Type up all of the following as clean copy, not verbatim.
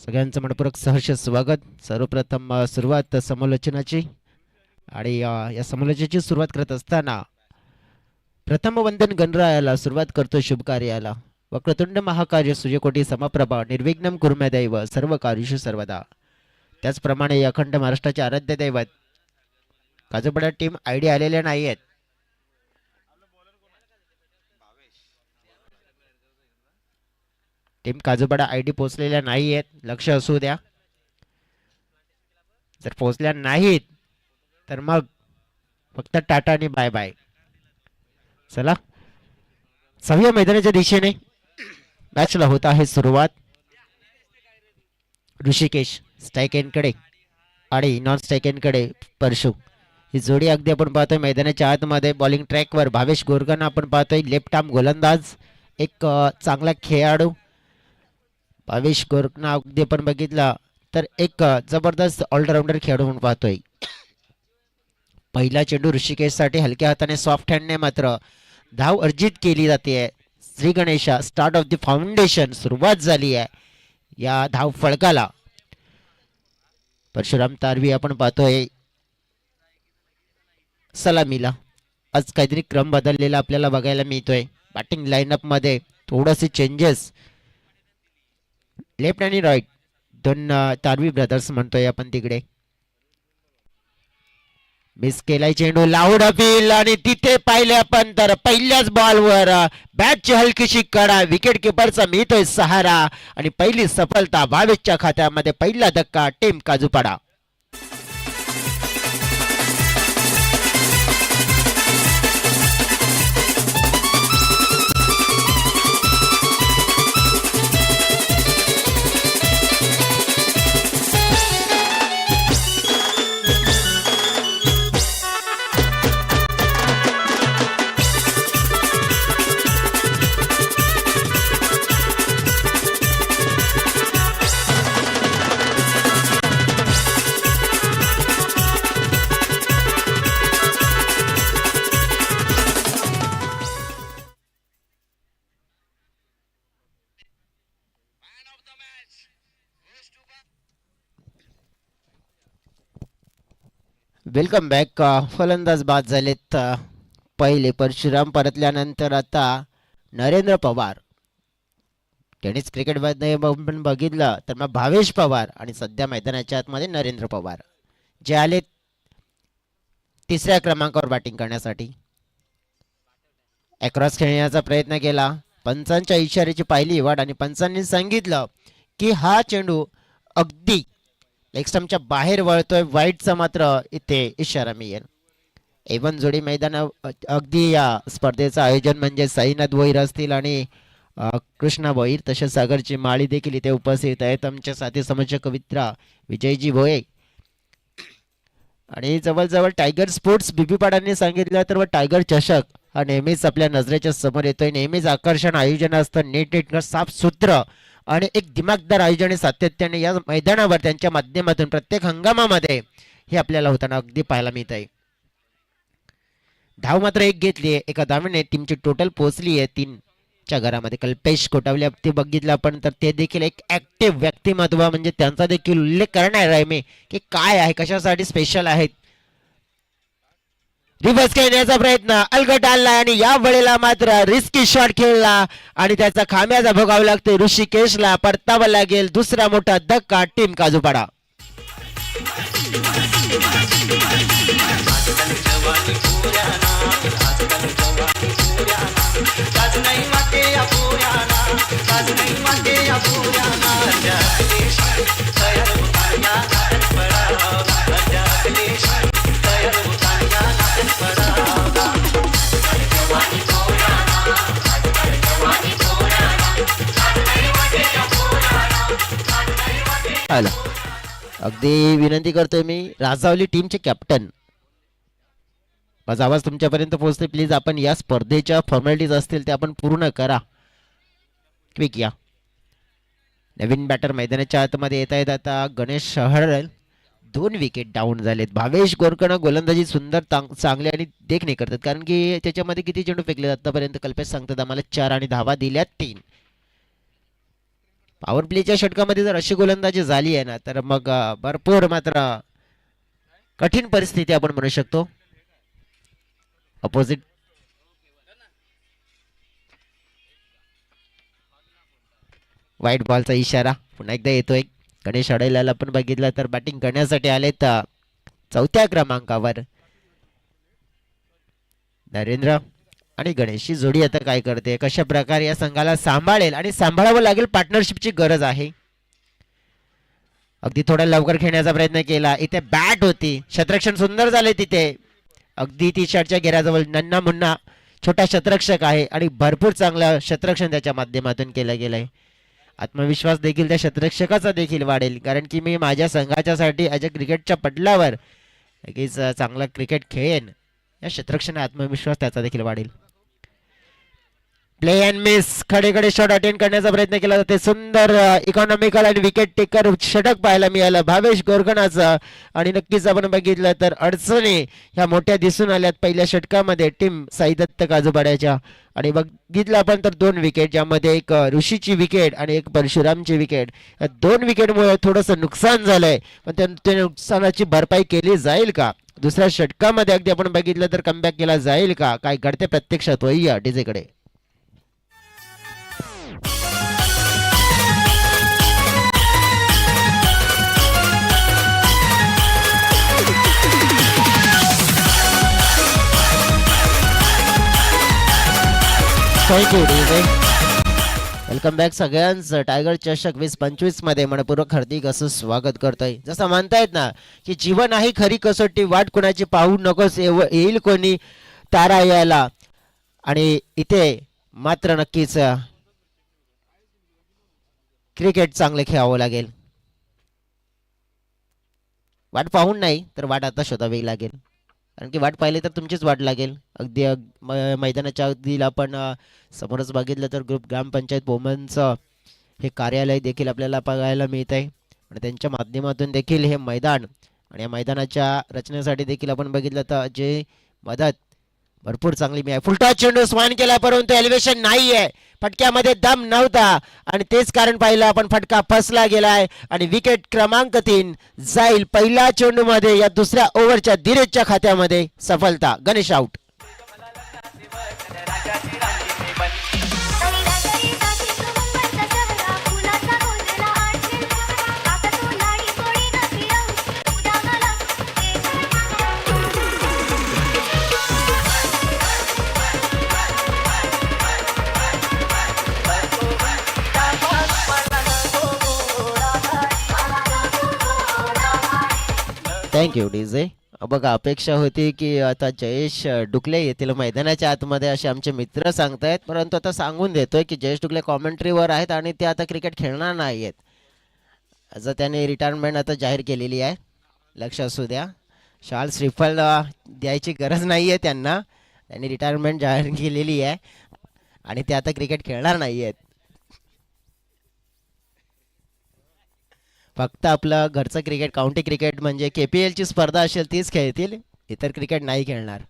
सगळ्यांचं मनपूर्वक सहर्ष स्वागत. सर्वप्रथम सुरुवात समालोचनाची आणि या समालोचनाची सुरुवात करत असताना प्रथम वंदन गणरायाला सुरुवात करतो शुभ कार्याला. वक्रतुंड महाकार्य सूर्यकोटी समप्रभा निर्विघ्नं कुर्मे दैव सर्व कार्येषु सर्वदा. त्याचप्रमाणे अखंड महाराष्ट्राचे आराध्य दैवत काजूपडा टीम आयडी आलेल्या नाही आहेत. टीम काजूपाडा आयडी पोहोचलेल्या नाही आहेत, लक्ष असू द्या. जर पोहोचल्या नाहीत तर मग फक्त टाटा आणि बाय बाय. चला 6व्या मैदानाच्या दिशेने मॅचला होत आहे सुरुवात. ऋषिकेश स्ट्राईक एंडकडे आणि नॉन स्ट्राईक एंडकडे परशु. ही जोडी अगदी आपण पाहतोय मैदानाच्या आतमध्ये. बॉलिंग ट्रॅकवर भावेश गोरगन आपण पाहतोय, लेफ्ट आर्म गोलंदाज, एक चांगला खेळाडू. भावेश गोरगन अगदी आपण बघितला तर एक जबरदस्त ऑलराऊंडर खेळाडू म्हणून पाहतोय. पहिला चेंडू ऋषिकेशसाठी हलक्या हाताने सॉफ्ट हँडने मात्र धाव अर्जित केली जाते. Shri Ganesha start of the foundation सुरुवात झाली आहे या धाव फळकाला. परशुराम तारवी आपण पाहतोय सलामीला. आज काहीतरी क्रम बदललेला आपल्याला बघायला मिळतोय. बॅटिंग लाईनअप मध्ये थोडेसे चेंजेस, लेफ्ट आणि राईट दोन तारवी ब्रदर्स म्हणतोय आपण तिकडे. मिस केलाय चेंडू, लाऊड अपील आणि तिथे पाहिले आपण तर पहिल्याच बॉलवर बॅटची हलकीशी कडा, विकेट किपरचा मिळतोय सहारा आणि पहिली सफलता भावेशच्या खात्यामध्ये. पहिला धक्का टीम काजूपाडा. Welcome back. फलंदाज बाद झालेत पहिले. परशुराम परतल्यानंतर आता नरेंद्र पवार. टेनिस क्रिकेट मध्ये आपण बघितलं तर मग भावेश पवार आणि सध्या मैदानाच्या आतमध्ये नरेंद्र पवार जे आले तिसऱ्या क्रमांकावर बॅटिंग करण्यासाठी. अक्रॉस खेळण्याचा प्रयत्न केला, पंचांच्या इशाऱ्याची पाहिली वाट आणि पंचांनी सांगितलं की हा चेंडू अगदी लेग स्टंपच्या बाहेर वळतोय. वाईटचा मात्र इथे इशारा मिळेल. एवन जोडी मैदान अगदी या स्पर्धेचं आयोजन म्हणजे साईनाथ भोईर असतील आणि कृष्णा भोईर, तसेच सागरची माळी देखील इथे उपस्थित आहेत. आमच्या साथी समजक कवित्रा विजयजी भोये आणि जवळजवळ टायगर स्पोर्ट्स बीबीपाडांनी सांगितलं तर टायगर चषक हा नेहमीच आपल्या नजरेच्या समोर येतोय. नेहमीच आकर्षण आयोजन असतं, नेट साफ सूत्र आणि एक दिमागदार आयोजन सातत्याने या मैदानावर त्यांच्या माध्यमातून प्रत्येक हंगामामध्ये हे आपल्याला होताना अगदी पाहायला मिळत आहे. धाव मात्र एक घेतली आहे. एका धावेने टीमची टोटल पोहोचली आहे 3च्या घरामध्ये. कल्पेश कोटावले ते बघितलं आपण तर ते देखील एक ऍक्टिव्ह व्यक्तिमत्व, म्हणजे त्यांचा देखील उल्लेख करणार आहे मी की काय आहे, कशासाठी स्पेशल आहेत. रिव्हर्स खेळण्याचा प्रयत्न अलगट आला आणि या वेळेला मात्र रिस्की शॉट खेळला आणि त्याचा खाम्याचा भोगावा लागतो. ऋषिकेशला परतावा लागेल. दुसरा मोठा धक्का टीम काजूपाडा. अगदी विनंती करतोय मी, राजावली टीमचे कॅप्टन, माझा आवाज तुमच्यापर्यंत पोहोचते प्लीज. आपण या स्पर्धेच्या फॉर्मॅलिटीज असतील ते आपण पूर्ण करा. क्विक या. नवीन बॅटर मैदानाच्या आतमध्ये येत आहेत. आता गणेश शहर 2 विकेट डाऊन झालेत. भावेश गोरकण गोलंदाजी सुंदर चांगले आणि देखणे करतात, कारण की त्याच्यामध्ये किती चेंडू फेकले आतापर्यंत कल्पेश सांगतात आम्हाला 4 आणि धावा दिल्यात 3. पॉवर प्लेच्या षटकामध्ये जर अशी गोलंदाजी झाली आहे ना तर मग भरपूर मात्र कठीण परिस्थिती आपण म्हणू शकतो. अपोजिट व्हाईट बॉलचा इशारा पुन्हा एकदा येतोय. गणेश अडैलाला पण बघितलं तर बॅटिंग करण्यासाठी आलेत चौथ्या क्रमांकावर. नरेंद्र आणि गणेशची जोडी आता काय करते, कशा प्रकारे या संघाला सांभाळेल आणि सांभाळावं लागेल. पार्टनरशिपची गरज आहे. अगदी थोडा लवकर खेळण्याचा प्रयत्न केला. इथे बॅट होती, क्षेत्ररक्षण सुंदर झाले तिथे. अगदी ती शर्टच्या घेराजवळ नन्ना मुन्ना छोटा क्षेत्ररक्षक आहे आणि भरपूर चांगलं क्षेत्ररक्षण त्याच्या माध्यमातून केलं गेलंय. आत्मविश्वास देखील त्या क्षेत्ररक्षकाचा देखील वाढेल, कारण की मी माझ्या संघाच्यासाठी आज क्रिकेटच्या पटलावर नक्कीच चांगला क्रिकेट खेळेन. या क्षेत्ररक्षण आत्मविश्वास त्याचा देखील वाढेल. प्ले अँड मिस, खडे खडे शॉट अटेंड करण्याचा प्रयत्न केला जाते. सुंदर इकॉनॉमिकल आणि विकेट टेकर षटक पाहायला मिळालं भावेश गोरगणाचं. आणि नक्कीच आपण बघितलं तर अडचणी ह्या मोठ्या दिसून आल्यात पहिल्या षटकामध्ये टीम साई दत्त काजूपाड्याच्या. आणि बघितलं आपण तर 2 विकेट, ज्यामध्ये एक ऋषीची विकेट आणि एक परशुरामची विकेट. या 2 विकेटमुळे थोडंसं नुकसान झालंय, पण त्या नुकसानाची भरपाई केली जाईल का? दुसऱ्या षटकामध्ये अगदी आपण बघितलं तर कमबॅक केला जाईल का? काय घडते प्रत्यक्षात वळूया डीजेकडे. Thank you DJ. वेलकम बॅक सगळ्यांचं. टायगर चषक 2025 मध्ये मनपूर्वक हार्दिक असं स्वागत करतोय. जसं म्हणतायत ना की जीवन आहे खरी कसोटी, वाट कोणाची पाहू नकोस, येईल कोणी तारा यायला. आणि इथे मात्र नक्कीच क्रिकेट चांगले खेळावं लागेल. वाट पाहून नाही तर वाट आता शोधावी लागेल, कारण की वाट पाहिली तर तुमचीच वाट लागेल. अगदी मैदानाच्या अगदीला आपण समोरच बघितलं तर ग्रुप ग्रामपंचायत बोमनचं हे कार्यालय देखील आपल्याला बघायला मिळत आहे. आणि त्यांच्या माध्यमातून देखील हे मैदान आणि या मैदानाच्या रचनेसाठी देखील आपण बघितलं तर जे मदत भरपूर चांगली मिळाली. फुलटॉस चेंडू स्वान केला, परंतु एलिव्हेशन नाहीये, फटक्यामध्ये दम नव्हता. आणि तेच कारण पाहिलं आपण, फटका फसला गेलाय आणि विकेट क्रमांक 3 जाईल पहिल्या चेंडू मध्ये. या दुसऱ्या ओव्हरच्या धीरेजच्या खात्यामध्ये सफलता. गणेश आउट. Thank you DJ. बघा, अपेक्षा होती की आता जयेश डुकले येतील मैदानाच्या आतमध्ये असे आमचे मित्र सांगतायत, परंतु आता सांगून देतोय की जयेश डुकले कॉमेंट्रीवर आहेत आणि ते आता क्रिकेट खेळणार नाही आहेत. आता त्याने रिटायरमेंट आता जाहीर केलेली आहे, लक्ष असू द्या. शाल श्रीफल द्यायची गरज नाही आहे त्यांना, त्यांनी रिटायरमेंट जाहीर केलेली आहे आणि ते आता क्रिकेट खेळणार नाही आहेत. फक्त आपलं घरचं क्रिकेट, काउंटी क्रिकेट म्हणजे KPL ची स्पर्धा असेल तीच खेळतील, इतर क्रिकेट नाही खेळणार.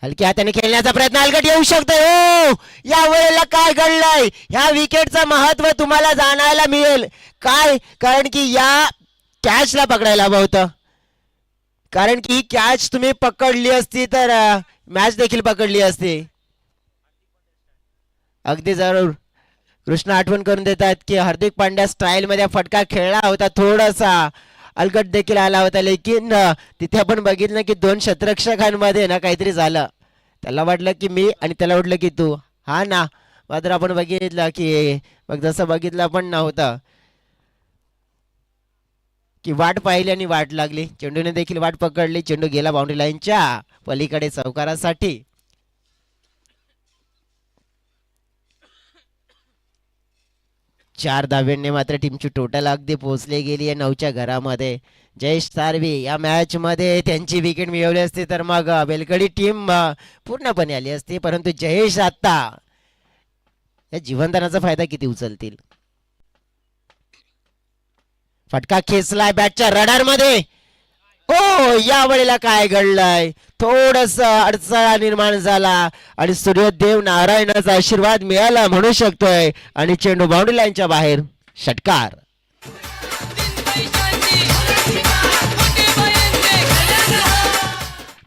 हलक्या हाताने खेळण्याचा प्रयत्न, हलकट येऊ शकतो. हो, या वेळेला काय घडलंय, ह्या विकेटचं महत्व तुम्हाला जाणायला मिळेल. काय, कारण की या कॅचला पकडायला हवं होतं, कारण की ही कॅच तुम्ही पकडली असती तर मॅच देखील पकडली असती. अगदी जरूर कृष्ण आठवण करून देतात की हार्दिक पांड्या स्टाईल मध्ये फटका खेळला होता, थोडासा अलगट देखील आला होता. लेकिन तिथे आपण बघितलं की 2 क्षेत्ररक्षकांमध्ये ना काहीतरी झालं. त्याला वाटलं की मी आणि त्याला वाटलं की तू. हा ना, मात्र आपण बघितलं की मग जसं बघितलं आपण नव्हतं की वाट पाहिली आणि वाट लागली. चेंडूने देखील वाट पकडली, चेंडू गेला बाउंड्री लाईनच्या पलीकडे चौकारासाठी. 4 धाब्यांनी मात्र टीमची टोटल अगदी पोहोचली गेली आहे 9च्या घरामध्ये. जयेश सारवी या मॅच मध्ये त्यांची विकेट मिळवली असती तर मग बेलकडी टीम पूर्णपणे आली असती, परंतु जयेश आता या जीवनदानाचा फायदा किती उचलतील. फटका खेचलाय बॅटच्या रडार मध्ये ओ या वेळेला काय घडलंय, थोडस अडचणा निर्माण झाला आणि सूर्यदेव नारायणाचा आशीर्वाद मिळाला म्हणू शकतोय आणि चेंडू बाउंड्री लाईनच्या बाहेर. षटकार.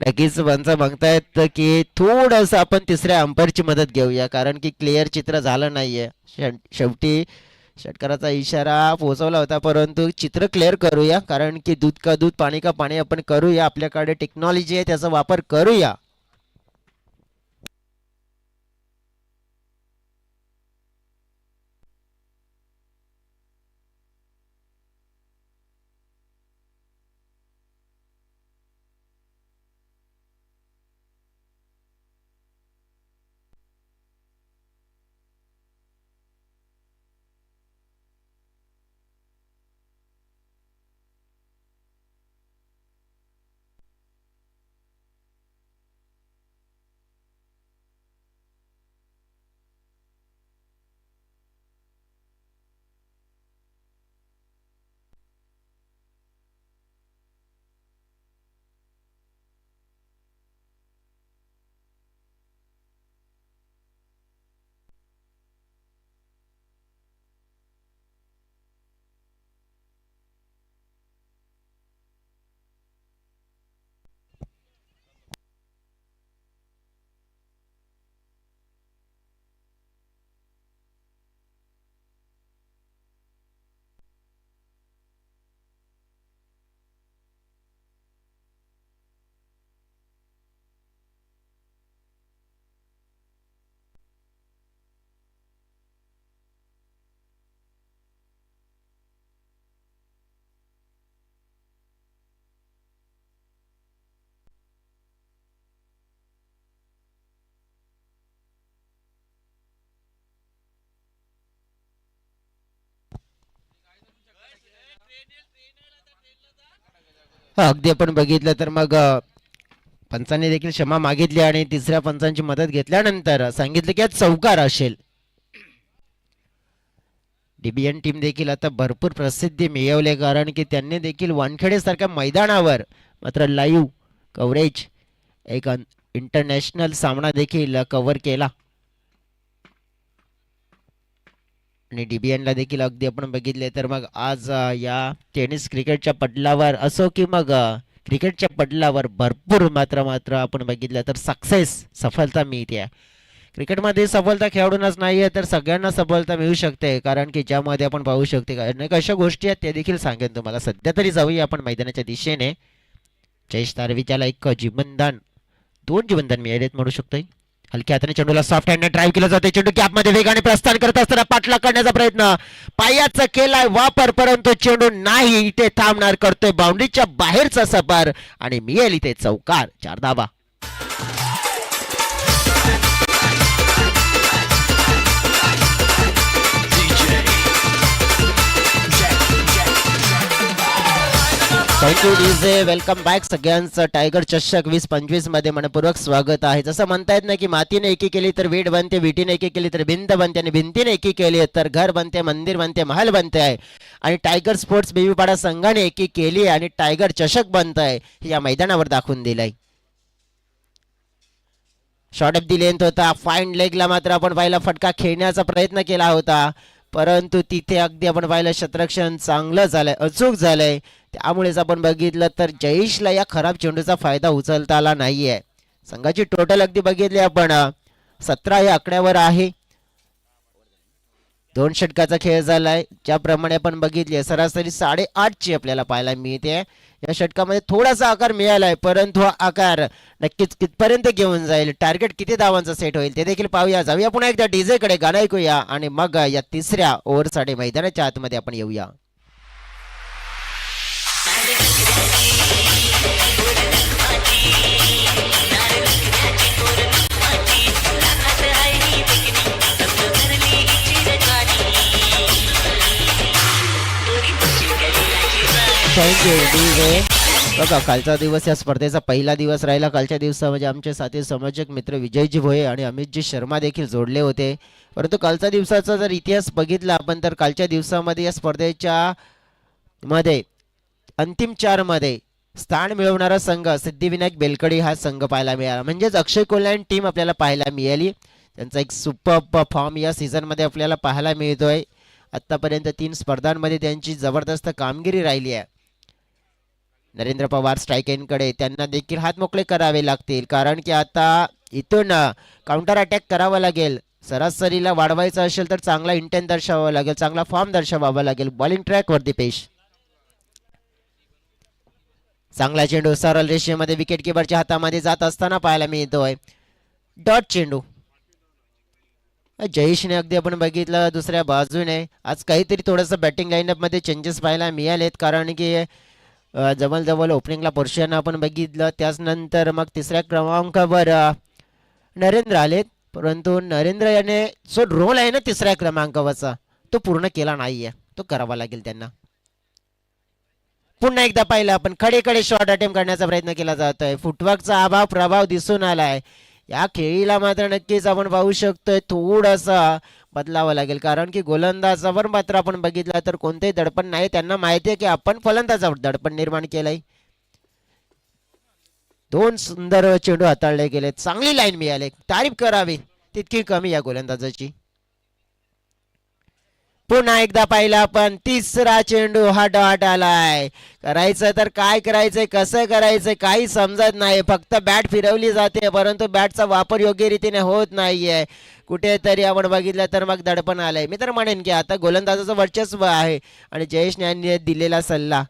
नक्कीच पंच म्हणतायत की थोडस आपण तिसऱ्या अंपायरची मदत घेऊया कारण की क्लिअर चित्र झालं नाहीये. शेवटी षटकाराचा इशारा पोहोचवला होता परंतु चित्र क्लिअर करूया कारण की दूध का दूध पाणी का पाणी आपण करूया. आपल्याकडे टेक्नॉलॉजी आहे त्याचा वापर करूया. अगदी आपण बघितलं तर मग पंचांनी देखील क्षमा मागितली आणि तिसऱ्या पंचांची मदत घेतल्यानंतर सांगितलं की आज चौकार असेल. डीबीएन टीम देखील आता भरपूर प्रसिद्धी मिळवले कारण की त्यांनी देखील वानखेडे सारख्या मैदानावर मात्र लाईव्ह कव्हरेज एक इंटरनॅशनल सामना देखील कव्हर केला आणि डीबीएनला देखील अगदी आपण बघितले तर मग आज या टेनिस क्रिकेटच्या पटलावर असो की मग क्रिकेटच्या पटलावर भरपूर मात्र आपण बघितलं तर सफलता मिळते. क्रिकेटमध्ये सफलता खेळाडूंनाच नाही आहे तर सगळ्यांना सफलता मिळू शकते कारण की ज्यामध्ये आपण पाहू शकते अनेक अशा गोष्टी आहेत त्या देखील सांगेन तुम्हाला. सध्या तरी जाऊया आपण मैदानाच्या दिशेने. जयेश तारवीच्याला एक जीवनदान 2 जीवनदान मिळालेत म्हणू शकतोय. हलक्या हाताने चेंडूला सॉफ्ट हँडने ड्राईव्ह केलं जाते. चेंडू कॅपमध्ये वेगाने प्रस्थान करत असताना पाठलाग करण्याचा प्रयत्न पायाचा केलाय वापर परंतु चेंडू नाही इथे थांबणार करतोय बाउंड्रीच्या बाहेरचा सपार आणि मिळेल इथे चौकार. 4 धावा. Thank you DJ. वेलकम बॅक सगळ्यांचं. टायगर चषक 2025 मध्ये मनपूर्वक स्वागत आहे. जसं म्हणतायत ना की मातीने एकी केली तर वीट बनते, विटीने एकी केली तर भिंत बनते आणि भिंतीने एकी केली तर घर बनते, मंदिर बनते, महल बनते आहे. आणि टायगर स्पोर्ट्स बेबीपाडा संघाने एकी केली आणि टायगर चषक बनत आहे हे या मैदानावर दाखवून दिलंय. शॉर्ट ऑफ दी लेंथ होता. फाईन लेगला मात्र आपण पाहिला फटका खेळण्याचा प्रयत्न केला होता परंतु तिथे अगदी आपण पाहिलं क्षेत्ररक्षण चांगलं झालंय, अचूक झालंय. त्यामुळेच आपण बघितलं तर जयेशला या खराब चेंडूचा फायदा उचलता आला नाहीये. संघाची टोटल अगदी बघितली आपण 17 या आकड्यावर आहे. 2 षटकाचा खेळ झालाय. ज्याप्रमाणे आपण बघितले सरासरी 8.5 ची आपल्याला पाहायला मिळते. या षटकामध्ये थोडासा आकार मिळालाय परंतु हा आकार नक्कीच कितपर्यंत घेऊन जाईल, टार्गेट किती धावांचा सेट होईल ते देखील पाहूया. जाऊया पुन्हा एकदा डीजे कडे, गाणं ऐकूया आणि मग या तिसऱ्या ओव्हरसाठी मैदानाच्या आतमध्ये आपण येऊया. Thank you DJ. बघा कालचा दिवस या स्पर्धेचा पहिला दिवस राहिला. कालच्या दिवसामध्ये आमचे साथी समाजक मित्र विजयजी भोये आणि अमितजी शर्मा देखील जोडले होते. परंतु कालच्या दिवसाचा जर इतिहास बघितला आपण तर कालच्या दिवसामध्ये या स्पर्धेच्या मध्ये अंतिम 4 मध्ये स्थान मिळवणारा संघ सिद्धिविनायक बेलकडी हा संघ पाहायला मिळाला. म्हणजेच अक्षय कोल्हान टीम आपल्याला पाहायला मिळाली. त्यांचा एक सुपर फॉर्म या सीझनमध्ये आपल्याला पाहायला मिळतोय. आतापर्यंत 3 स्पर्धांमध्ये त्यांची जबरदस्त कामगिरी राहिली आहे. नरेंद्र पवार स्ट्राईक एंडकडे त्यांना देखील हात मोकळे करावे लागतील, कारण की आता इथून काउंटर अटॅक करावा लागेल. सरासरीला वाढवायचं असेल तर चांगला इंटेन दर्शवावा लागेल, चांगला फॉर्म दर्शवावा लागेल. बॉलिंग ट्रॅकवरती पेश, चांगला चेंडू सरळ रेषेमध्ये विकेट किपरच्या हातामध्ये जात असताना पाहायला मिळतोय. डॉट चेंडू. जयेशने अगदी आपण बघितलं दुसऱ्या बाजूने आज काहीतरी थोडंसं बॅटिंग लाईनअप मध्ये चेंजेस पाहायला मिळालेत, कारण की जवळजवळ ओपनिंगला पर्शियन आपण बघितलं, त्याचनंतर मग तिसऱ्या क्रमांकावर नरेंद्र आलेत. परंतु नरेंद्र याने जो रोल आहे ना तिसऱ्या क्रमांकावरचा तो पूर्ण केला नाहीये, तो करावा लागेल त्यांना. पुन्हा एकदा पाहिलं आपण खडे शॉट अटेम्प्ट करण्याचा प्रयत्न केला जातोय. फुटवर्कचा अभाव प्रभाव दिसून आलाय. या खेळीला मात्र नक्कीच आपण पाहू शकतोय थोडासा बदलावं लागेल, कारण की गोलंदाजावर मात्र आपण बघितलं तर कोणतेही दडपण नाही. त्यांना माहिती आहे की आपण फलंदाजावर दडपण निर्माण केलंय. 2 सुंदर चेंडू हाताळले गेले, चांगली लाईन मिळाली, तारीफ करावी तितकी कमी या गोलंदाजाची. पुन्हा एकदा पाहिला आपण तिसरा चेंडू हा डॉट आलाय. करायचं तर काय करायचंय, कसं करायचंय काही समजत नाही. फक्त बॅट फिरवली जाते परंतु बॅटचा वापर योग्य रीतीने होत नाहीये. कुठेतरी आपण बघितलं तर मग दडपण आलंय. मी तर म्हणेन की आता गोलंदाजाचं वर्चस्व आहे आणि जयेश यांनी दिलेला सल्ला.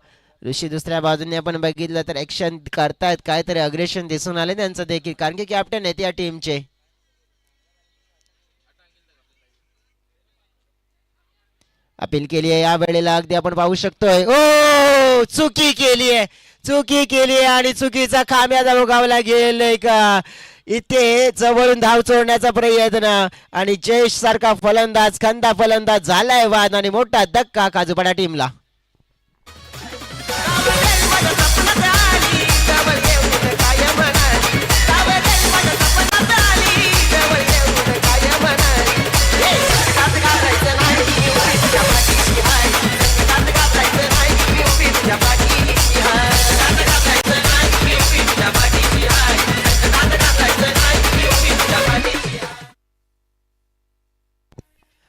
ऋषी दुसऱ्या बाजूने आपण बघितलं तर ऍक्शन करतायत, काहीतरी अग्रेशन दिसून आले त्यांचं देखील, कारण की कॅप्टन आहेत या टीमचे. अपील केली आहे या वेळेला अगदी आपण पाहू शकतोय. ओ चुकी केली आहे आणि चुकीचा खाम्याजा भोगावला गेलाय का. इथे जवळून धाव चोरण्याचा प्रयत्न आणि जयेश सारखा फलंदाज खंदा फलंदाज झालाय वाद आणि मोठा धक्का काजूपाडा टीमला.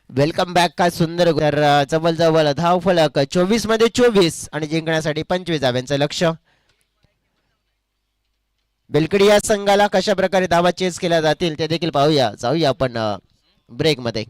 Welcome back. काय सुंदर जवळ धाव फलक 24 मध्ये 24 आणि जिंकण्यासाठी 25 धाव्यांचं लक्ष. बेलकडी या संघाला कशा प्रकारे धावा चेस केल्या जातील ते देखील पाहूया. जाऊया आपण ब्रेक मध्ये.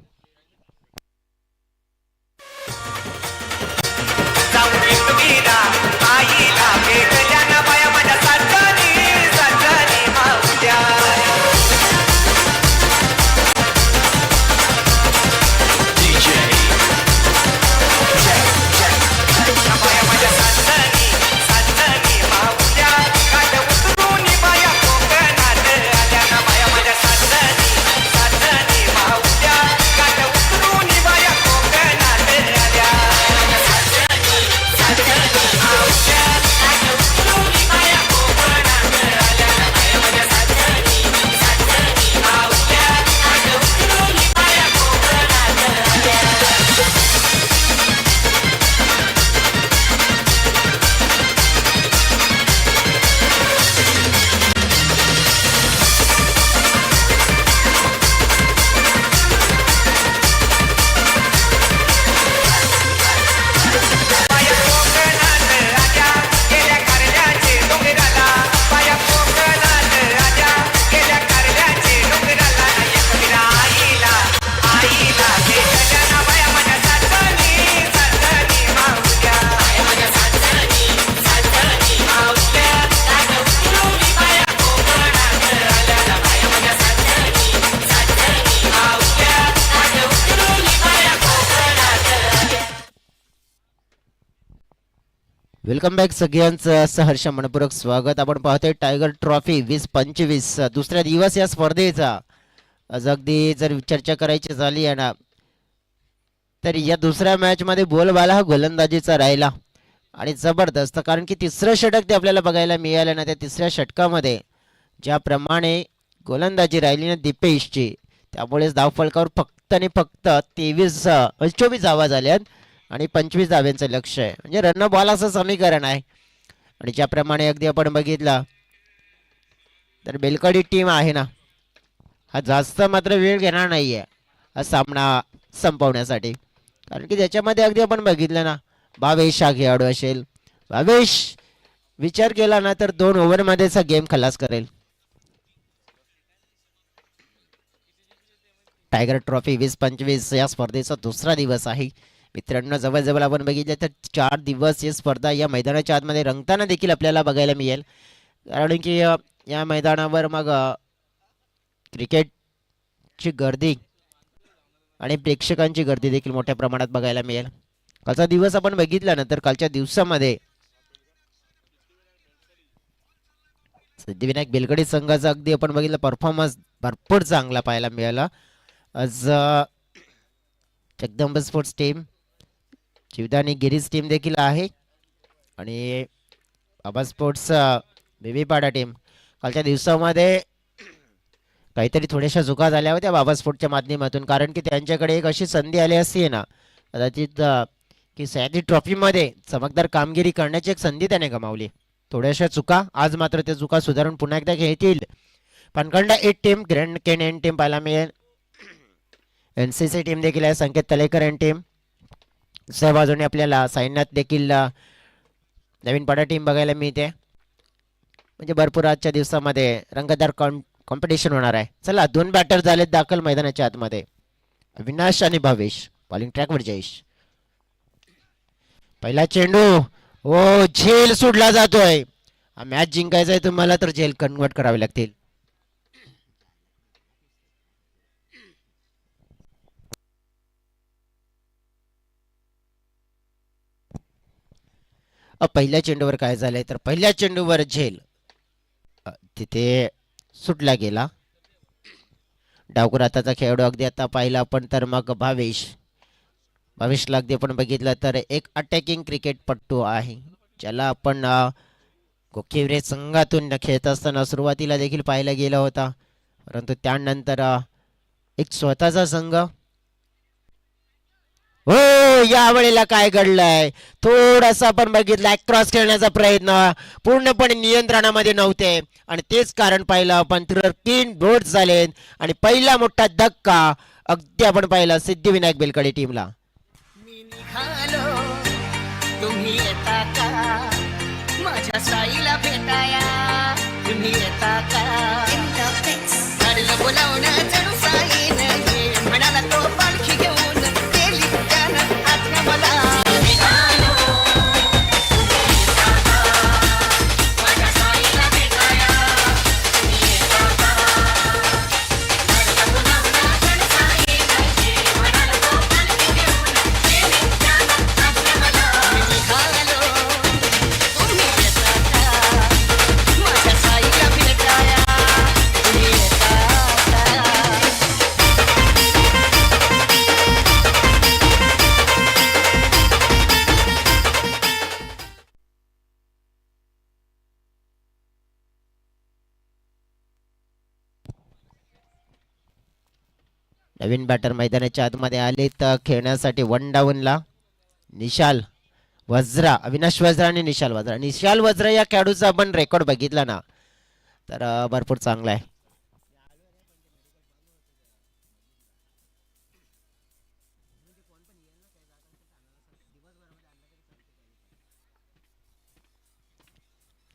वेलकम बॅक सगळ्यांचं सहर्ष मनपूर्वक स्वागत. आपण पाहतोय टायगर ट्रॉफी 2025 दुसऱ्या दिवस या स्पर्धेचा. आज अगदी जर चर्चा करायची झाली आहे ना तर या दुसऱ्या मॅच मध्ये बोलबाला हा गोलंदाजीचा राहिला आणि जबरदस्त, कारण की तिसरं षटक ते आपल्याला बघायला मिळालं ना. त्या तिसऱ्या षटकामध्ये ज्याप्रमाणे गोलंदाजी राहिली ना दीपेशची, त्यामुळेच धावफलकावर फक्त आणि फक्त 24 धावा झाल्यात आणि 25 धाव्यांचं लक्ष आहे. म्हणजे रन बॉल असं समीकरण आहे. आणि ज्याप्रमाणे अगदी आपण बघितलं तर बेलकडी टीम आहे ना, हा जास्त मात्र वेळ घेणार नाहीये हा सामना संपवण्यासाठी. कारण की त्याच्यामध्ये अगदी आपण बघितलं ना, भावेश हा खेळाडू असेल, भावेश विचार केला ना तर 2 ओव्हरमध्येच हा गेम खलास करेल. टायगर ट्रॉफी 2025 या स्पर्धेचा दुसरा दिवस आहे मित्रांनो. जवळजवळ आपण बघितलं तर 4 दिवस ही स्पर्धा या मैदानाच्या आतमध्ये रंगताना देखील आपल्याला बघायला मिळेल. कारण की या मैदानावर मग क्रिकेटची गर्दी आणि प्रेक्षकांची गर्दी देखील मोठ्या प्रमाणात बघायला मिळेल. कालचा दिवस आपण बघितला ना तर कालच्या दिवसामध्ये सिद्धिविनायक बेलगडी संघाचा अगदी आपण बघितलं परफॉर्मन्स भरपूर चांगला पाहायला मिळाला. आज जगदंब स्पोर्ट्स टीम, जीवदानी गिरीज टीम देखील आहे आणि बाबा स्पोर्ट्स बेबीपाडा टीम. कालच्या दिवसामध्ये काहीतरी थोड्याशा चुका झाल्या होत्या बाबा स्पोर्टच्या माध्यमातून. कारण की त्यांच्याकडे एक अशी संधी आली असती ना कदाचित की सह्याद्री ट्रॉफीमध्ये चमकदार कामगिरी करण्याची एक संधी त्याने गमावली. थोड्याशा चुका, आज मात्र त्या चुका सुधारून पुन्हा एकदा घेतील. पनकंडा 8 टीम, ग्रँड केन एन टीम पाहायला मिळेल. NCC टीम देखील आहे, संकेत तलेकर एन टीम. दुसऱ्या बाजूने आपल्याला साईनाथ देखील नवीन पडा टीम बघायला मिळते. म्हणजे भरपूर आजच्या दिवसामध्ये रंगतदार कॉम्पिटिशन होणार आहे. चला 2 बॅटर झालेत दाखल मैदानाच्या आतमध्ये, अविनाश आणि भावेश. बॉलिंग ट्रॅकवर जयेश. पहिला चेंडू, ओ झेल सोडला जातोय. हा मॅच जिंकायचा आहे तुम्हाला तर झेल कन्वर्ट करावे लागतील. पहिल्या चेंडूवर काय झालंय तर पहिल्या चेंडूवर झेल तिथे सुटला गेला. डावकर हाताचा खेळाडू अगदी आता पाहिला आपण तर मग भावेशला अगदी आपण बघितलं तर एक अटॅकिंग क्रिकेटपटू आहे, ज्याला आपण कोकिवरे संघातून खेळत असताना सुरुवातीला देखील पाहायला गेला होता. परंतु त्यानंतर एक स्वतःचा संघ. हो, यावेळेला काय घडलंय, थोडासा आपण बघितलं क्रॉस खेळण्याचा प्रयत्न पूर्णपणे नियंत्रणामध्ये नव्हते आणि तेच कारण पाहिलं आपण 3 बोर्ड झाले आणि पहिला मोठा धक्का अगदी आपण पाहिला सिद्धिविनायक बेलकडी टीमला. तुम्ही येता का माझ्या साईला भेटाया, तुम्ही येता का बोलावणं जणू साईन म्हणाला तो पालखी घेऊन गेली त्यानं आज्ञा मला. नवीन बॅटर मैदानाच्या आतमध्ये आले तर खेळण्यासाठी 1 डाऊनला निशाल वज्रा, अविनाश वज्रा आणि निशाल वज्रा. निशाल वज्रा या खेळाडूचा आपण रेकॉर्ड बघितला ना तर भरपूर चांगला आहे.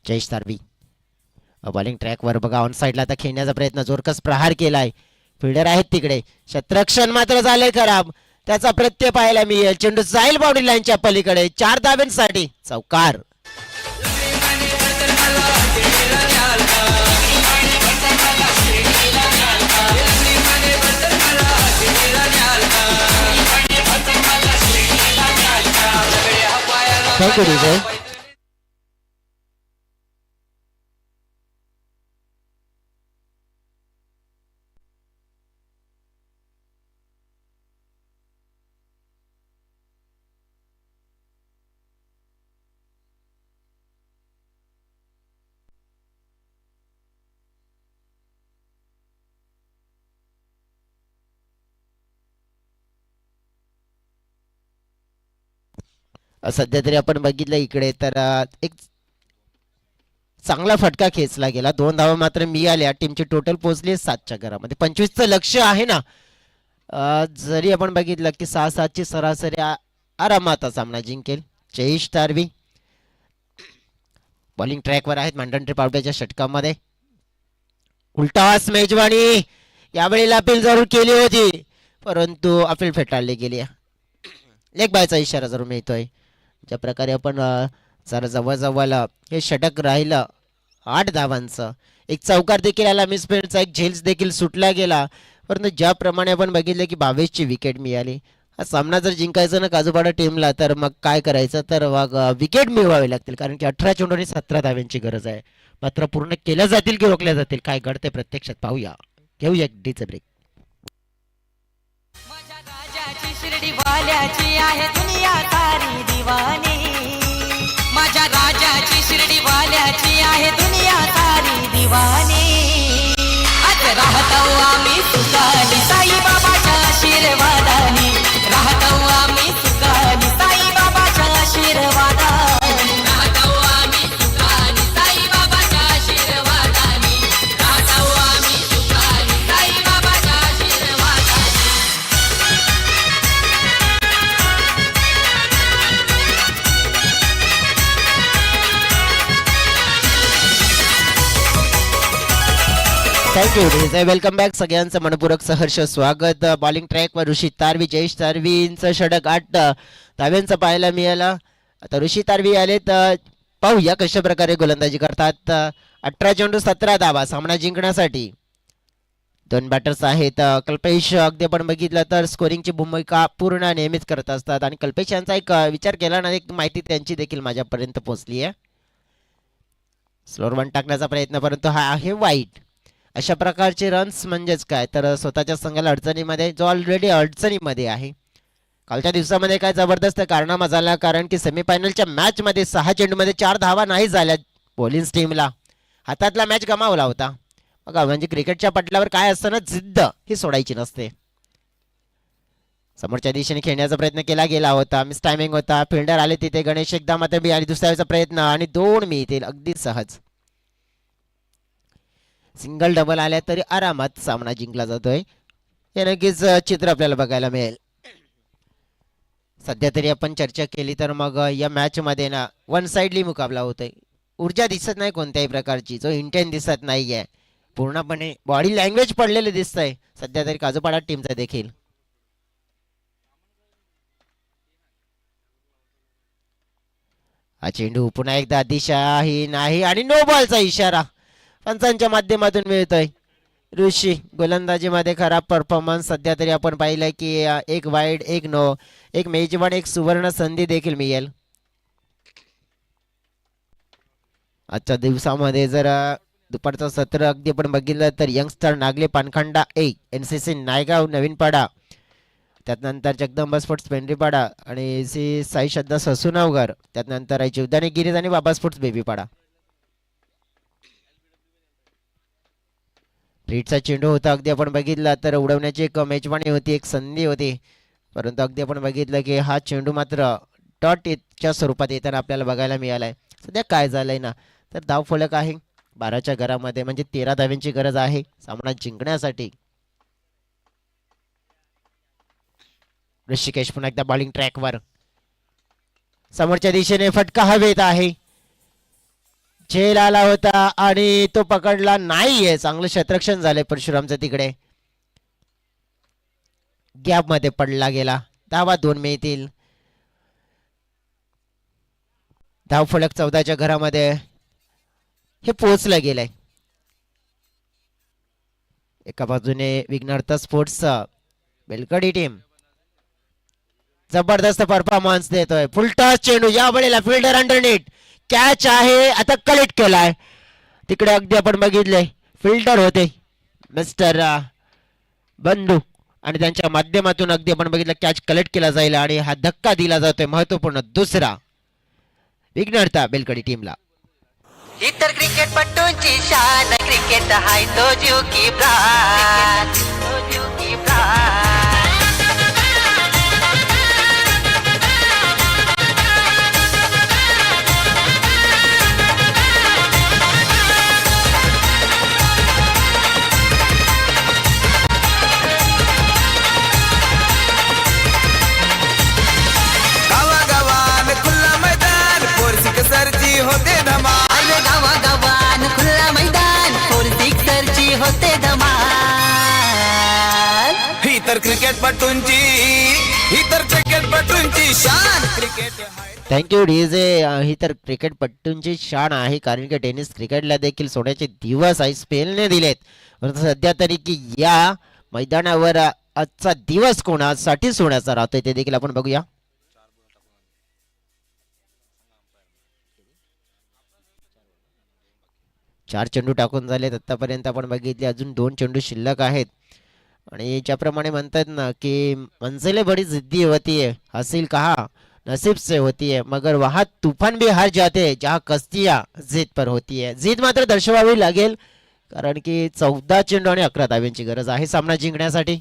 जयेश तारबी बॉलिंग ट्रॅकवर बघा, ऑन साईडला आता खेळण्याचा प्रयत्न, जोरकस प्रहार केलाय. फिल्डर आहेत तिकडे, क्षेत्ररक्षण मात्र झाले खराब, त्याचा प्रत्यय पाहायला मिळेल. चेंडू जाईल बाउंड्री लाईनच्या पलीकडे, 4 धाब्यांसाठी चौकार. थँक्यू विजय. सध्या तरी आपण बघितलं इकडे तर एक चांगला फटका खेचला गेला. 2 धावा मात्र मिळाल्या. टीमची टोटल पोहोचली 7च्या घरामध्ये. 25चं लक्ष आहे ना. जरी आपण बघितलं की 6-7ची सरासरी आरामात हा सामना जिंकेल. जयेश तारवी बॉलिंग ट्रॅकवर आहेत मांडण पावट्याच्या षटकामध्ये. उलटास मेजवानी यावेळेला अपील जरूर केली होती परंतु अपील फेटाळली गेली. लेग बायचा इशारा जरूर मिळतोय. ज्या प्रकारे आपण जरा जवळजवळ हे षटक राहिलं 8 धावांचं. एक चौकार देखील आला मिसफिल्डचा. एक झेल्स देखील सुटला गेला. परंतु ज्याप्रमाणे आपण बघितलं की 22ची विकेट मिळाली. हा सामना जर जिंकायचा ना काजूपाडा टीमला तर मग काय करायचं तर मग विकेट मिळवावे लागतील कारण की 18 चेंडू आणि 17 धाव्यांची गरज आहे. मात्र पूर्ण केल्या जातील की रोखल्या जातील काय घडते प्रत्यक्षात पाहूया. घेऊया एक डीचा ब्रेक. माझ्या राजाची शिर्डी वाल्याची आहे दुनिया सारी दिवानी. माझ्या राजाची शिर्डी वाल्याची आहे दुनिया सारी दिवानी. आज राहतो आम्ही सुखानी साईबाबाच्या आशीर्वादानी. राहतो आम्ही सुखानी साईबाबाच्या आशीर्वादानी. राहतो आम्ही सुखानी साईबाबाच्या आशीर्वादानी. राहतो आम्ही सुखानी साईबाबाच्या आशीर्वादानी. थँक्यू. Welcome back. सगळ्यांचं मनपूरक सहर्ष स्वागत. बॉलिंग ट्रॅकवर ऋषी तारवी जयेश तारवींचं षटक 8 धाव्यांचं पाहायला मिळालं. आता ऋषी तारवी आले तर पाहूया कशा प्रकारे गोलंदाजी करतात. 18 चेंडू 17 धावा सामना जिंकण्यासाठी 2 बॅटर्स आहेत. कल्पेश अगदी आपण बघितलं तर स्कोरिंगची भूमिका पूर्ण नेहमीच करत असतात आणि कल्पेश यांचा एक विचार केला ना एक माहिती त्यांची देखील माझ्यापर्यंत पोहोचली आहे. स्लोअर वन टाकण्याचा प्रयत्न परंतु हा आहे वाईट. अशा प्रकारचे रन्स म्हणजेच काय तर स्वतःच्या संघाला अडचणीमध्ये जो ऑलरेडी अडचणीमध्ये आहे. कालच्या दिवसामध्ये काय जबरदस्त कारनामा झाला कारण की सेमीफायनलच्या मॅचमध्ये 6 चेंडूमध्ये 4 धावा नाही झाल्या बॉलिंग टीमला. हातातला मॅच गमावला होता. बघा म्हणजे क्रिकेटच्या पटलावर काय असतं ना जिद्द ही सोडायची नसते. समोरच्या दिशेने खेळण्याचा प्रयत्न केला गेला होता. मिस टायमिंग होता. फिल्डर आले तिथे गणेश एकदा मात्र बी आणि दुसऱ्याचा प्रयत्न आणि 2 मिळतील अगदी सहज. सिंगल डबल आल्या तरी आरामात सामना जिंकला जातोय. हे नक्कीच चित्र आपल्याला बघायला मिळेल. सध्या तरी आपण चर्चा केली तर मग या मॅच मध्ये ना वन साइडली मुकाबला होतोय. ऊर्जा दिसत नाही कोणत्याही प्रकारची. जो इंटेंट दिसत नाहीये. पूर्णपणे बॉडी लँग्वेज पडलेले दिसतंय सध्या तरी काजूपाडा टीमचा देखील. हा चेंडू पुन्हा एकदा दिशाही नाही आणि नो बॉलचा इशारा पंचांच्या माध्यमातून मिळतोय. ऋषी गोलंदाजीमध्ये खराब परफॉर्मन्स. सध्या तरी आपण पाहिलंय की एक वाईड एक नो एक मेजवान एक सुवर्ण संधी देखील मिळेल. आजच्या दिवसामध्ये जर दुपारचं सत्र अगदी आपण बघितलं तर यंगस्टर नागले पानखंडा एक NCC नायगाव नवीनपाडा त्यानंतर जगदंबा स्पोर्ट्स पेंढरीपाडा आणि साई श्रद्धा ससुनावघर त्यानंतर आहे जीवदानी गिरीज आणि बाबा स्पोर्ट्स बेबीपाडा. रीडचा चेंडू होता अगदी आपण बघितला तर उडवण्याची एक मेजवानी होती एक संधी होती परंतु अगदी आपण बघितलं की हा चेंडू मात्र डॉटच्या स्वरूपात येताना आपल्याला बघायला मिळालाय. सध्या काय झालंय ना तर धाव फलक आहे 12च्या घरामध्ये म्हणजे 13 धाव्यांची गरज आहे सामना जिंकण्यासाठी. ऋषिकेश पुन्हा एकदा बॉलिंग ट्रॅकवर. समोरच्या दिशेने फटका हवेत आहे. झेल आला होता आणि तो पकडला नाहीये. चांगलं क्षेत्ररक्षण झालंय परशुरामचं तिकडे. गॅप मध्ये पडला गेला. धावा 2 मिळतील. धाव फलक 14च्या घरामध्ये हे पोहोचलं गेलंय. एका बाजूने विघ्नर्थ स्पोर्ट्स बेलकडी टीम जबरदस्त परफॉर्मन्स देतोय. फुलटॉस चेंडू या वेळेला फिल्डर अंडरनीट कॅच आहे. आता कलेक्ट केलाय. तिकडे अगदी आपण बघितले फिल्डर होते मिस्टर बंधू आणि त्यांच्या माध्यमातून अगदी आपण बघितलं कॅच कलेक्ट केला जाईल आणि हा धक्का दिला जातोय महत्वपूर्ण दुसरा विघ्नर्थ बेलकडी टीमला. इतर क्रिकेटपटूंची शान क्रिकेट हाय तो जीव की प्राण तो जीव की प्राण. इतर क्रिकेटपटूंची शान क्रिकेट थँक्यू डीजे. ही तर क्रिकेटपटूंची शान आहे, कारण की टेनिस क्रिकेटला देखील सोन्याचे दिवस आहे स्पेलने दिलेत. परंतु सध्या तरी की या मैदानावर आजचा दिवस कोणासाठी सोन्याचा राहतोय ते देखील आपण बघूया. चार चेंडू टाकून झालेत आतापर्यंत आपण बघितले, अजून 2 चेंडू शिल्लक आहेत. आणि ज्याप्रमाणे म्हणतात ना की मंजिले बड़ी जिद्दी होती है, हासिल कहा नसीब से होती है, मगर वहां तूफान भी हार जाते हैं जहां कस्तियां जीत पर होती है. जीत मात्र दर्शवावी लागेल, कारण की 14 चेंडू आणि 11 धाव्यांची गरज आहे सामना जिंकण्यासाठी.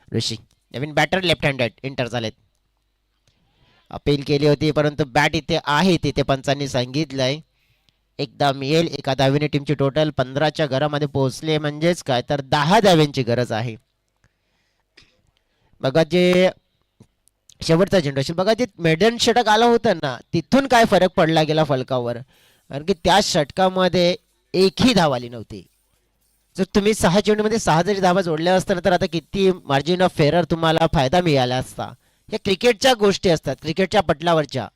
ऋषी नवीन बॅटर लेफ्ट हँडेड एंटर झालेत. अपील केली होती परंतु बॅट इथे आहे तिथे पंचांनी सांगितलंय. एकदा मिळेल एका धावेने टीमची टोटल 15च्या घरामध्ये पोहोचले, म्हणजेच काय तर 10 धाव्यांची गरज आहे. बघा जे शेवटचा चेंडू असेल, बघा जे मेडन षटक आलं होतं ना, तिथून काय फरक पडला गेला फलकावर, कारण की त्या षटकामध्ये एकही धाव आली नव्हती. जर तुम्ही 6 चेंडूमध्ये 6 जरी धावा जोडल्या असताना तर आता किती मार्जिन ऑफ फेरर तुम्हाला फायदा मिळाला असता. या क्रिकेटच्या गोष्टी असतात, क्रिकेटच्या पटलावरच्या.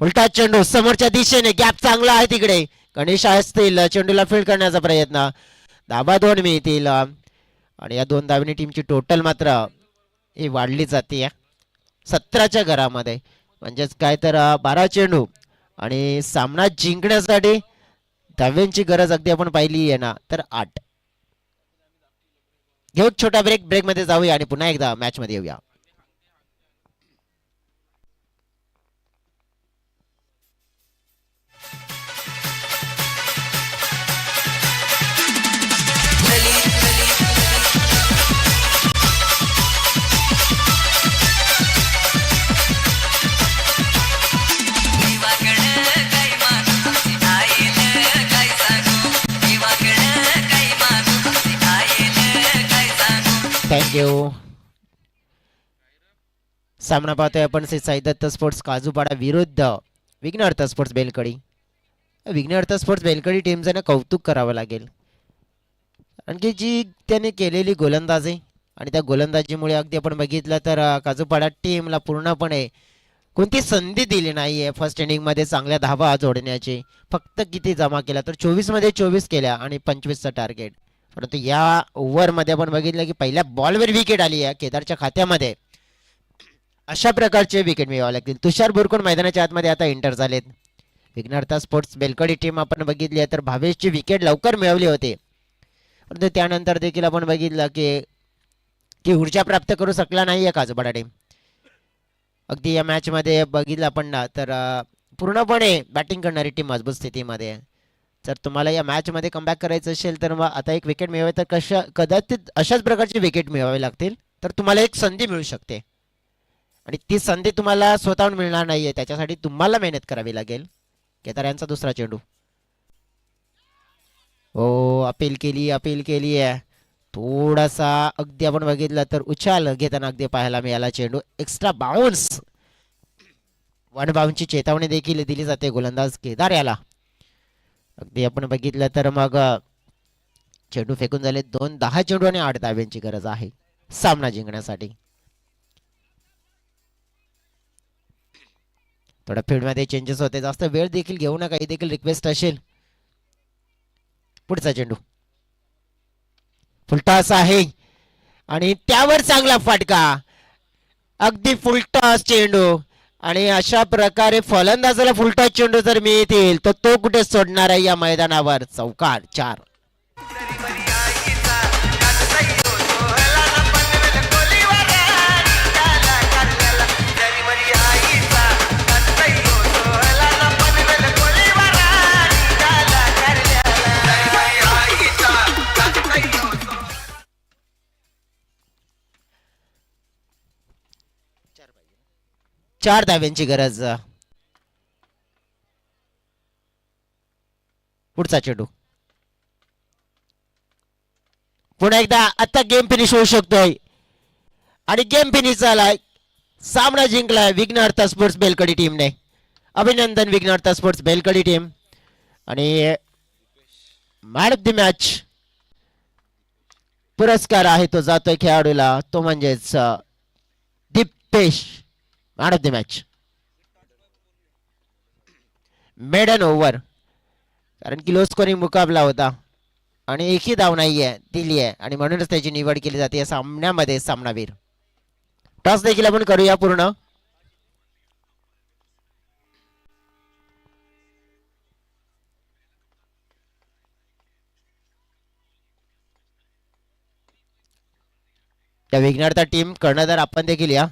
उलटा चेंडू समोरच्या दिशेने, गॅप चांगला आहे तिकडे, गणेश असतील चेंडूला फील्ड करण्याचा प्रयत्न, धाबा 2 मिळतील आणि या 2 धावेने टीमची टोटल मात्र ही वाढली जाते 17च्या घरामध्ये. म्हणजेच काय तर 12 चेंडू आणि सामना जिंकण्यासाठी धाव्यांची गरज अगदी आपण पाहिली आहे ना तर 8. घेऊ छोटा ब्रेक मध्ये जाऊया आणि पुन्हा एकदा मॅच मध्ये येऊया. थँक्यू. सामना पाहतोय आपण श्री साई दत्त स्पोर्ट्स काजूपाडा विरुद्ध विघ्नहर्ता स्पोर्ट्स बेलकडी. विघ्नहर्ता स्पोर्ट्स बेलकडी टीमचं ना कौतुक करावं लागेल, आणखी जी त्याने केलेली गोलंदाजी आणि त्या गोलंदाजीमुळे अगदी आपण बघितलं तर काजूपाडा टीमला पूर्णपणे कोणती संधी दिली नाहीये फर्स्ट इनिंग मध्ये चांगल्या धावा जोडण्याची. फक्त किती जमा केला तर 24 मध्ये 24 केल्या आणि 25चं टार्गेट. परंतु या ओव्हर मध्ये आपण बघितलं की पहिल्या बॉलवर विकेट आली आहे केदारच्या खात्यामध्ये. अशा प्रकारचे विकेट मिळावे लागतील. तुषार बुरकोन मैदानाच्या आतमध्ये आता एंटर झालेत. विघ्नहर्ता स्पोर्ट्स बेलकडी टीम आपण बघितली आहे तर भावेशची विकेट लवकर मिळवली होती, परंतु त्यानंतर देखील आपण बघितलं की ऊर्जा प्राप्त करू शकला नाहीये काजूपाडा टीम. अगदी या मॅच मध्ये बघितलं आपण ना तर पूर्णपणे बॅटिंग करणारी टीम मजबूत स्थितीमध्ये आहे. जर तुम्हाला या मॅच मध्ये कमबॅक करायचं असेल तर मग आता एक विकेट मिळवावी तर कदाचित अशाच प्रकारचे विकेट मिळवावे लागतील, तर तुम्हाला एक संधी मिळू शकते आणि ती संधी तुम्हाला स्वतःहून मिळणार नाहीये. त्याच्यासाठी तुम्हाला मेहनत करावी लागेल. केदार यांचा दुसरा चेंडू. हो अपील केली आहे थोडासा. अगदी आपण बघितलं तर उछाल घेताना अगदी पाहायला मिळाला चेंडू. एक्स्ट्रा बाउन्स, 1 बाउन्सची चेतावणी देखील दिली जाते गोलंदाज केदार याला. अगदी आपण बघितलं तर मग चेंडू फेकून झाले 2. 10 चेंडू आणि 8 धाव्यांची गरज आहे सामना जिंकण्यासाठी. थोडा फील्ड मध्ये चेंजेस होते, जास्त वेळ देखील घेऊ नका, ही देखील रिक्वेस्ट असेल. पुढचा चेंडू फुलटॉस आहे आणि त्यावर चांगला फटका, अगदी फुलटॉस चेंडू. आणि अशा प्रकारे फलंदाजाला फुलटॉस चेंडू जर मिळतील तर तो कुठे सोडणार आहे या मैदानावर. चौकार 4. चार धाव्यांची गरज. पुढचा चेंडू पुन्हा एकदा. आता गेम फिनिश होऊ शकतोय आणि गेम फिनिश झालाय. सामना जिंकलाय विघ्नहर्ता स्पोर्ट्स बेलकडी टीमने. अभिनंदन विघ्नहर्ता स्पोर्ट्स बेलकडी टीम. आणि मॅन ऑफ द मॅच पुरस्कार आहे तो जातोय खेळाडूला, तो म्हणजेच Deepesh, man of the match. Maiden over, कारण की लो स्कोरिंग मुकाबला होता आणि एकही धाव नाहीये दिली आहे आणि म्हणूनच त्याची निवड केली जाते या सामन्यामध्ये सामनावीर. टॉस देखील आपण करूया पूर्ण. त्या विघ्नार्थ टीम कर्णधार आपण देखील या.